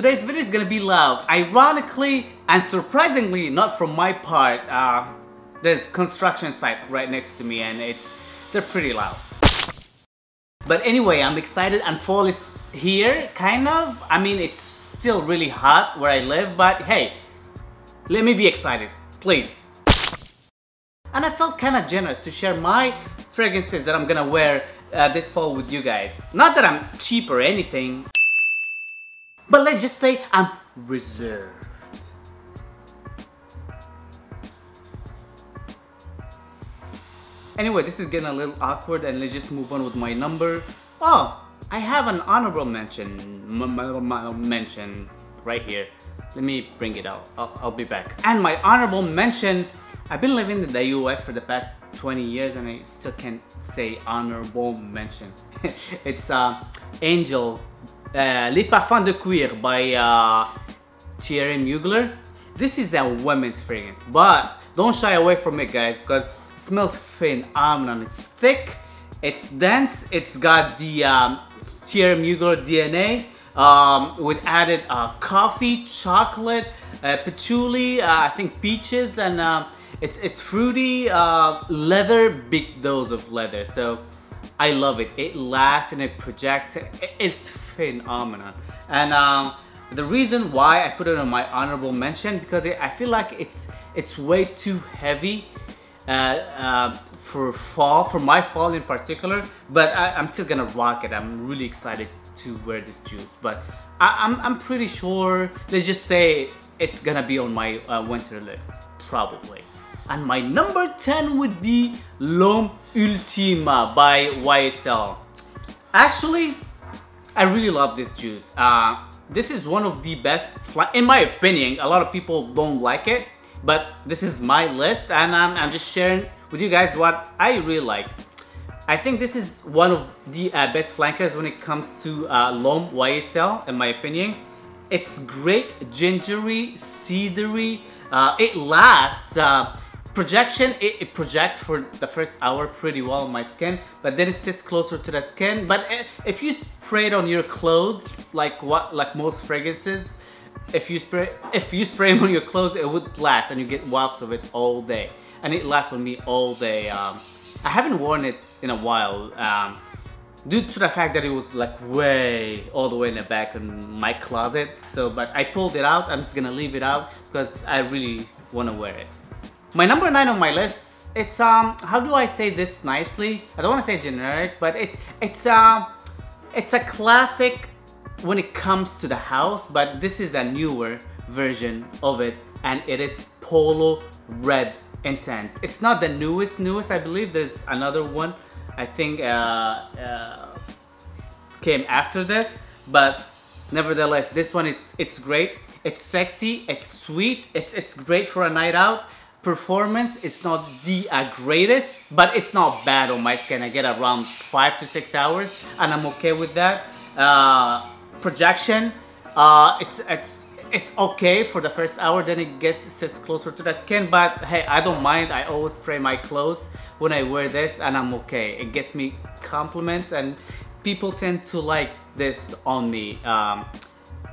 Today's video is gonna be loud. Ironically and surprisingly, not from my part, there's construction site right next to me and they're pretty loud. But anyway, I'm excited and fall is here, kind of. I mean, it's still really hot where I live, but hey, let me be excited, please. And I felt kind of generous to share my fragrances that I'm gonna wear this fall with you guys. Not that I'm cheap or anything, but let's just say I'm reserved. Anyway, this is getting a little awkward and let's just move on with my number. Oh, I have an honorable mention right here. Let me bring it out. I'll be back. And my honorable mention, I've been living in the US for the past 20 years and I still can't say honorable mention. It's Angel Les Parfums de Cuir by Thierry Mugler. This is a women's fragrance, but don't shy away from it, guys, because it smells phenomenal. It's thick, it's dense, it's got the Thierry Mugler DNA with added coffee, chocolate, patchouli, I think peaches, and it's fruity, leather, big dose of leather. So I love it. It lasts and it projects. It's phenomenal. And the reason why I put it on my honorable mention, because I feel like it's way too heavy for fall, for my fall in particular. But I'm still gonna rock it. I'm really excited to wear this juice. But I'm pretty sure, let's just say it's gonna be on my winter list, probably. And my number 10 would be L'Homme Ultime by YSL. Actually, I really love this juice. This is one of the best, in my opinion. A lot of people don't like it, but this is my list and I'm just sharing with you guys what I really like. I think this is one of the best flankers when it comes to L'Homme YSL, in my opinion. It's great, gingery, cedary. It lasts. Projection, it projects for the first hour pretty well on my skin, but then it sits closer to the skin. But if you spray it on your clothes, like most fragrances, if you spray them on your clothes, it would last and you get wafts of it all day. And it lasts on me all day. I haven't worn it in a while due to the fact that it was like all the way in the back in my closet. So, but I pulled it out. I'm just gonna leave it out because I really want to wear it. My number 9 on my list, it's how do I say this nicely? I don't want to say generic, but it's a classic when it comes to the house, but this is a newer version of it, and it is Polo Red Intense. It's not the newest, I believe. There's another one, I think came after this, but nevertheless, this one it's great. It's sexy, it's sweet, it's great for a night out. Performance is not the greatest, but it's not bad on my skin. I get around 5 to 6 hours and I'm okay with that. Projection, it's okay for the first hour, then it sits closer to the skin, but hey, I don't mind. I always spray my clothes when I wear this and I'm okay. It gets me compliments and people tend to like this on me.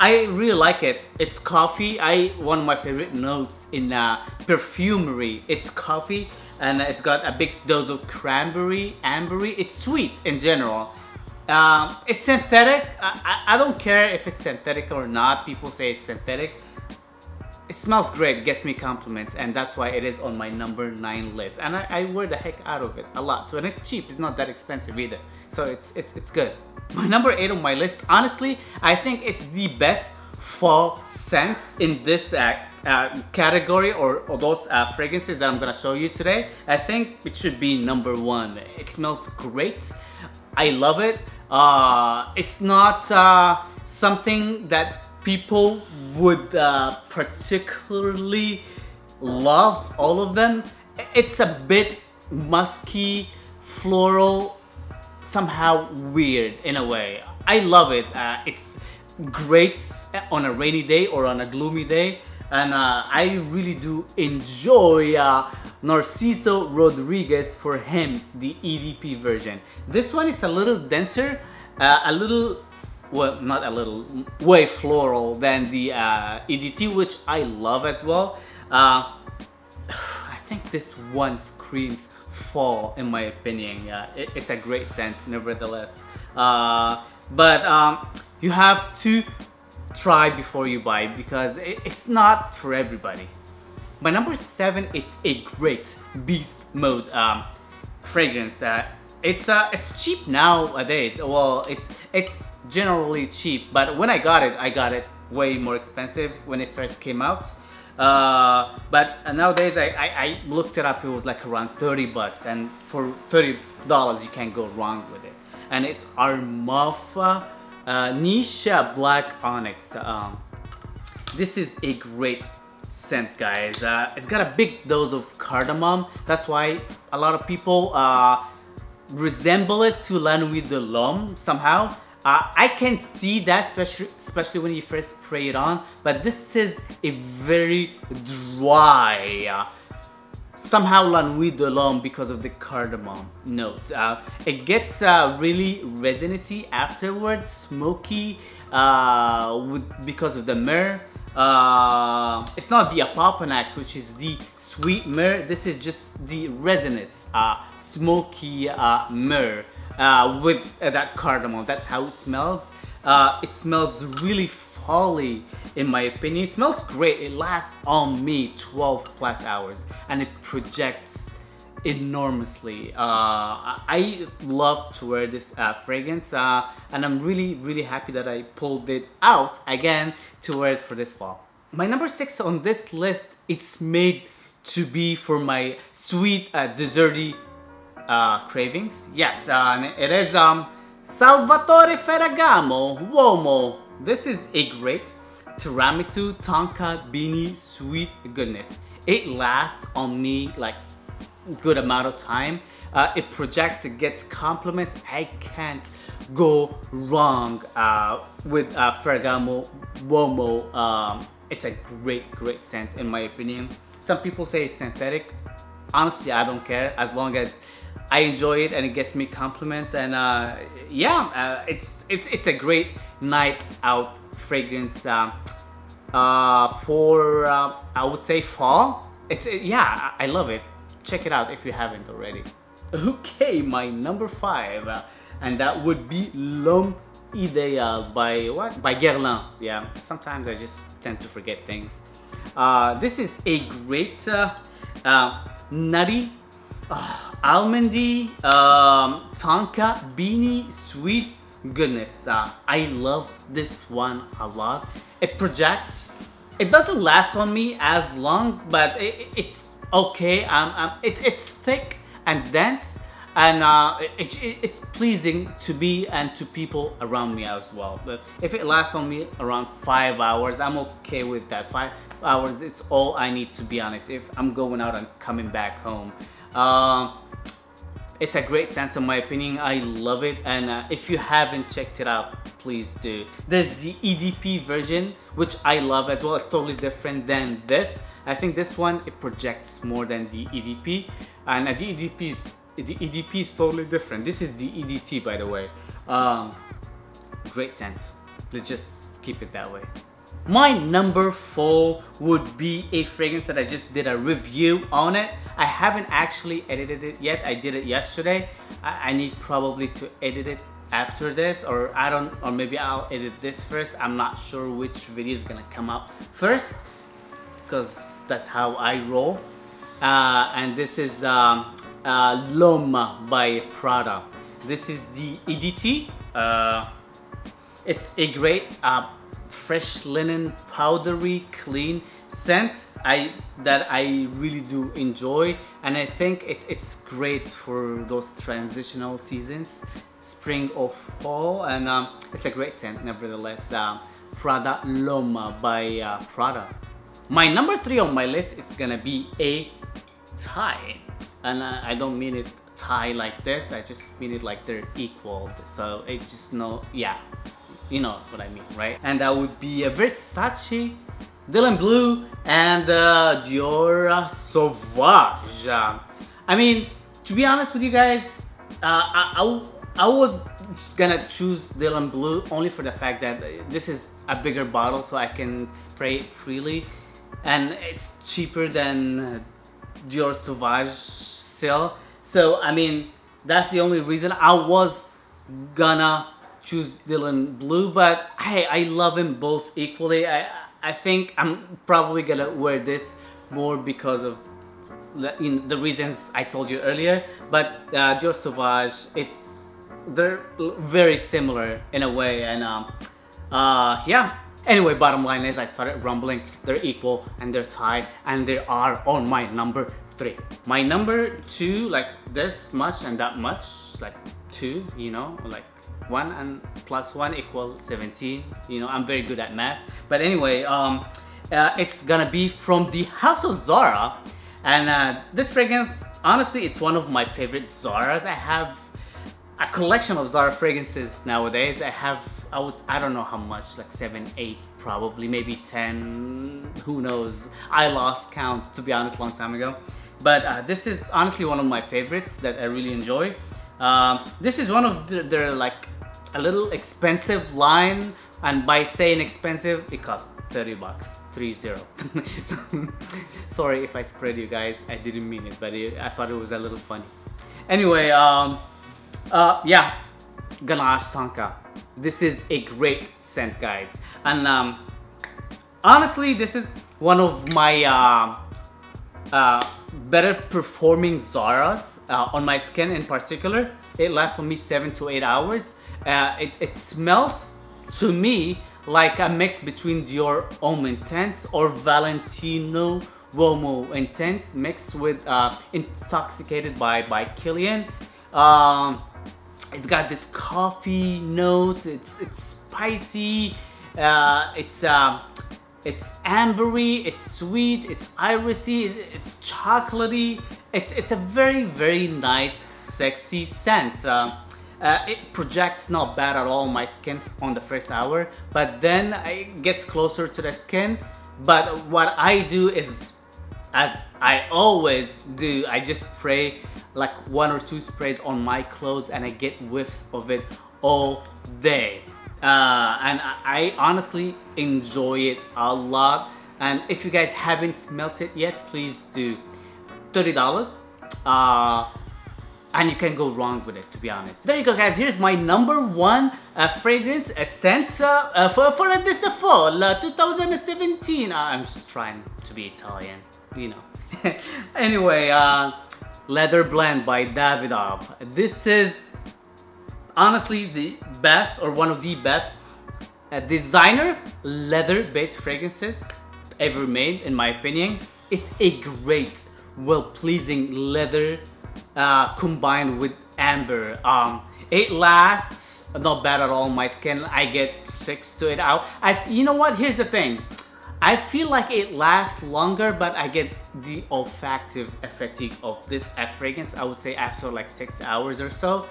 I really like it. It's coffee. One of my favorite notes in perfumery, it's coffee, and it's got a big dose of cranberry, ambery. It's sweet in general. It's synthetic. I don't care if it's synthetic or not. People say it's synthetic. It smells great, it gets me compliments, and that's why it is on my number 9 list. And I wear the heck out of it a lot. So, and it's cheap, it's not that expensive either. So it's good. My number 8 on my list, honestly, I think it's the best fall scent in this category or those fragrances that I'm gonna show you today. I think it should be number 1. It smells great. I love it. It's not something that people would particularly love, all of them. It's a bit musky, floral, somehow weird in a way. I love it. It's great on a rainy day or on a gloomy day, and I really do enjoy Narciso Rodriguez for him, the EDP version. This one is a little denser, a little well, not a little, way floral than the EDT, which I love as well. I think this one screams fall in my opinion. Yeah, it's a great scent nevertheless. But you have to try before you buy because it's not for everybody. My number 7, it's a great beast mode fragrance. It's cheap nowadays. Well, it's generally cheap, but when I got it way more expensive when it first came out. But nowadays I looked it up. It was like around 30 bucks, and for $30 you can't go wrong with it. And it's our Marfa niche black onyx. This is a great scent, guys. It's got a big dose of cardamom. That's why a lot of people resemble it to La Nuit de l'Homme somehow. I can see that, especially when you first spray it on, but this is a very dry, somehow La Nuit de l'Homme because of the cardamom note. It gets really resiny afterwards, smoky because of the myrrh. It's not the Apopanax, which is the sweet myrrh. This is just the resinous, smoky myrrh with that cardamom. That's how it smells. It smells really folly in my opinion. It smells great. It lasts on me 12 plus hours and it projects enormously. I love to wear this fragrance and I'm really happy that I pulled it out again to wear it for this fall. My number 6 on this list, it's made to be for my sweet desserty cravings. Yes, it is Salvatore Ferragamo Uomo. This is a great tiramisu tonka beanie sweet goodness. It lasts on me like good amount of time. It projects, it gets compliments. I can't go wrong with Ferragamo Uomo. It's a great scent in my opinion. Some people say it's synthetic. Honestly, I don't care as long as I enjoy it and it gets me compliments. And yeah, it's a great night out fragrance for I would say fall. Yeah, I love it. Check it out if you haven't already. Okay, my number 5, and that would be L'Homme Idéal by what? By Guerlain. Yeah, sometimes I just tend to forget things. This is a great nutty, almondy, tonka beanie sweet goodness. I love this one a lot. It projects. It doesn't last on me as long, but it's okay. It's thick and dense, and it's pleasing to me and to people around me as well. But if it lasts on me around 5 hours, I'm okay with that. 5 hours, it's all I need, to be honest, if I'm going out and coming back home. It's a great scent in my opinion. I love it, and if you haven't checked it out, please do. There's the EDP version, which I love as well. It's totally different than this. I think this one, it projects more than the EDP, and the EDP is totally different. This is the EDT, by the way. Great scent. Let's just keep it that way. My number 4 would be a fragrance that I just did a review on it. I haven't actually edited it yet. I did it yesterday. I need probably to edit it after this, or maybe I'll edit this first. I'm not sure which video is gonna come out first, because that's how I roll. And this is L'Homme by Prada. This is the EDT. It's a great fresh linen, powdery, clean scent that I really do enjoy, and I think it's great for those transitional seasons, spring or fall, and it's a great scent nevertheless. Prada L'Homme by Prada. My number 3 on my list is gonna be a tie, and I don't mean it tie like this, I just mean it like they're equal, so it just yeah, you know what I mean, right? And that would be a Versace, Dillon Blue, and Dior Sauvage. I mean, to be honest with you guys, I was gonna choose Dillon Blue only for the fact that this is a bigger bottle, so I can spray it freely, and it's cheaper than Dior Sauvage still. So I mean, that's the only reason. I was gonna choose Dillon Blue, but hey, I love them both equally. I think I'm probably gonna wear this more because of the reasons I told you earlier. But Dior Sauvage, they're very similar in a way, and yeah. Anyway, bottom line is I started rumbling. They're equal and they're tied, and they are on my number 3. My number 2, like this much and that much, like 2, you know, like 1 and plus 1 equals 17. You know, I'm very good at math. But anyway, it's gonna be from the House of Zara, and this fragrance, honestly, it's one of my favorite Zaras. I have a collection of Zara fragrances nowadays. I don't know how much, like 7, 8, probably, maybe 10, who knows. I lost count, to be honest, long time ago. But this is honestly one of my favorites that I really enjoy. This is one of their like a little expensive line, and by saying expensive, it costs 30 bucks, 30. Sorry if I spread you guys, I didn't mean it, but I thought it was a little funny. Anyway, yeah, Ganache Tonka. This is a great scent, guys, and honestly, this is one of my better performing Zaras on my skin in particular. It lasts for me 7 to 8 hours. It smells to me like a mix between Dior Homme Intense or Valentino Uomo Intense mixed with Intoxicated by Kilian. It's got this coffee note. It's spicy. It's ambery. It's sweet. It's irisy. It's chocolatey. It's a very nice, sexy scent. It projects not bad at all on my skin on the first hour, but then it gets closer to the skin. But what I do is, as I always do, I just spray like 1 or 2 sprays on my clothes, and I get whiffs of it all day. And I honestly enjoy it a lot. And if you guys haven't smelt it yet, please do. $30. And you can't go wrong with it, to be honest. There you go, guys. Here's my number 1 fragrance, a scent for this fall 2017. I'm just trying to be Italian, you know. Anyway, Leather Blend by Davidoff. This is honestly the best, or one of the best designer leather-based fragrances ever made, in my opinion. It's a great, well-pleasing leather combined with amber. It lasts not bad at all on my skin. I get 6 to 8 hours. You know what? Here's the thing. I feel like it lasts longer, but I get the olfactive fatigue of this fragrance, I would say, after like 6 hours or so.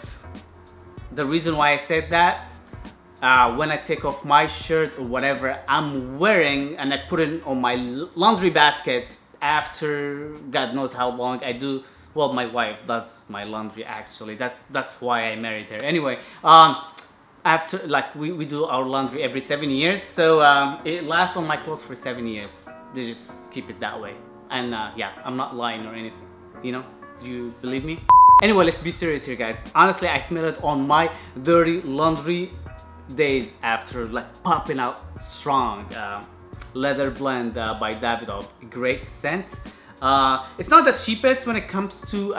The reason why I said that, when I take off my shirt or whatever I'm wearing and I put it on my laundry basket after God knows how long I do. Well, my wife does my laundry, actually. That's why I married her. Anyway, after, like, we do our laundry every 7 years, so it lasts on my clothes for 7 years. They just keep it that way. And yeah, I'm not lying or anything, you know. Do you believe me? Anyway, let's be serious here, guys. Honestly, I smell it on my dirty laundry days after, like, popping out strong. Leather Blend by Davidoff. Great scent. It's not the cheapest when it comes to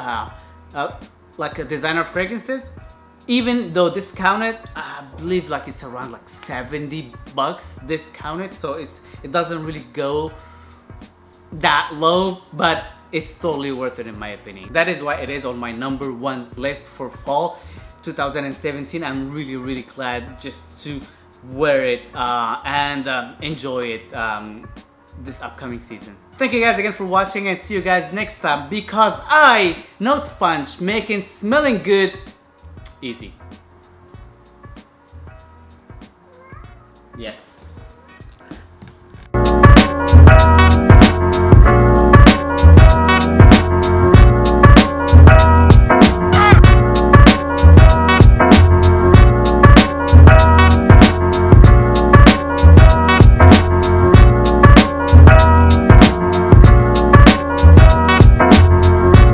like designer fragrances, even though discounted. I believe like it's around like 70 bucks discounted, so it doesn't really go that low, but it's totally worth it in my opinion. That is why it is on my number 1 list for fall 2017. I'm really glad just to wear it and enjoy it this upcoming season. Thank you guys again for watching, and see you guys next time, because I, Note Sponge, making smelling good easy. Yes.